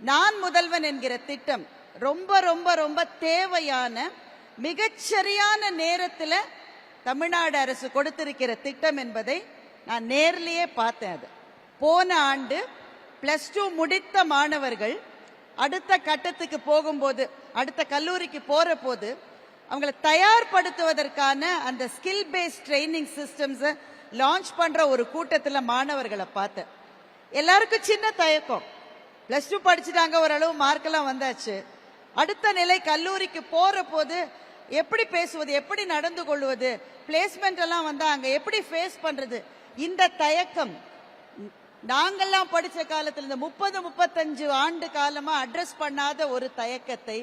நான் முதல்வன் என்கிற திட்டம் ரொம்ப ரொம்ப ரொம்ப தேவையான மிகச்சரியான நேரத்தில் தமிழ்நாடு அரசு கொடுத்திருக்கிற திட்டம் என்பதை நான் நேர்லயே பார்த்தேன். அது போன ஆண்டு +2 முடித்த மாணவர்கள் அடுத்த கட்டத்துக்கு போகும்போது, அடுத்த கல்லூரிக்கு போற போது அவங்களை தயார்படுத்துவதற்கான அந்த ஸ்கில் பேஸ்ட் ட்ரைனிங் சிஸ்டம்ஸை லான்ச் பண்ற ஒரு கூட்டத்தில் மாணவர்களை பார்த்தேன். எல்லாருக்கும் சின்ன தயக்கம். +2 படிச்சுட்டாங்க, ஓரளவு மார்க்கெல்லாம் வந்தாச்சு. அடுத்த நிலை கல்லூரிக்கு போற போது எப்படி பேசுவது, எப்படி நடந்து கொள்வது, பிளேஸ்மெண்ட் எல்லாம் வந்தா அங்க எப்படி ஃபேஸ் பண்றது, இந்த தயக்கம் நாங்கெல்லாம் படிச்ச காலத்துல இந்த 30-35 ஆண்டு காலமா அட்ரஸ் பண்ணாத ஒரு தயக்கத்தை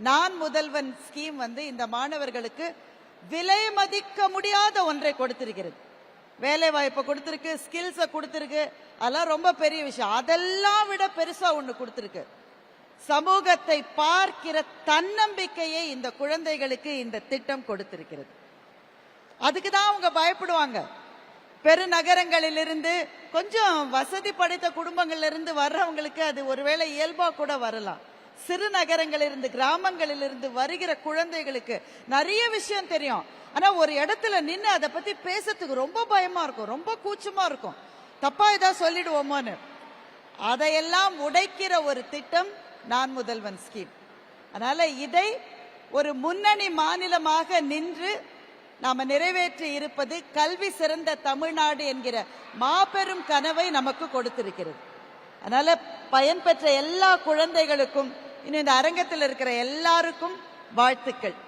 நான் முதல்வன் ஸ்கீம் இந்த மாணவர்களுக்கு விலை மதிக்க முடியாத ஒன்றை கொடுத்திருக்கிறது. வேலை வாய்ப்பை கொடுத்திருக்கு, ஸ்கில்ஸை கொடுத்திருக்கு. அதெல்லாம் ரொம்ப பெரிய விஷயம். அதெல்லாம் விட பெருசா ஒண்ணு கொடுத்திருக்கு. சமூகத்தை பார்க்கிற தன்னம்பிக்கையை இந்த குழந்தைகளுக்கு இந்த திட்டம் கொடுத்திருக்கிறது. அதுக்கு தான் அவங்க பயப்படுவாங்க. பெருநகரங்களிலிருந்து கொஞ்சம் வசதி படைத்த குடும்பங்களிலிருந்து வர்றவங்களுக்கு அது ஒருவேளை இயல்பா கூட வரலாம். சிறு நகரங்களிலிருந்து, கிராமங்களிலிருந்து வருகிற குழந்தைகளுக்கு நிறைய விஷயம் தெரியும். ஆனா ஒரு இடத்துல நின்று அதை பத்தி பேசுறதுக்கு ரொம்ப பயமா இருக்கும், ரொம்ப கூச்சமா இருக்கும். தப்பா ஏதாவது சொல்லிடுவோமோன்னு. அதையெல்லாம் உடைக்கிற ஒரு திட்டம் நான் முதல்வன் ஸ்கீம். அதனால இதை ஒரு முன்னணி மாநிலமாக நின்று நாம நிறைவேற்றி இருப்பது கல்வி சிறந்த தமிழ்நாடு என்கிற மாபெரும் கனவை நமக்கு கொடுத்திருக்கிறது. அதனால பயன்பெற்ற எல்லா குழந்தைகளுக்கும், இன்னும் இந்த அரங்கத்தில் இருக்கிற எல்லாருக்கும் வாழ்த்துக்கள்.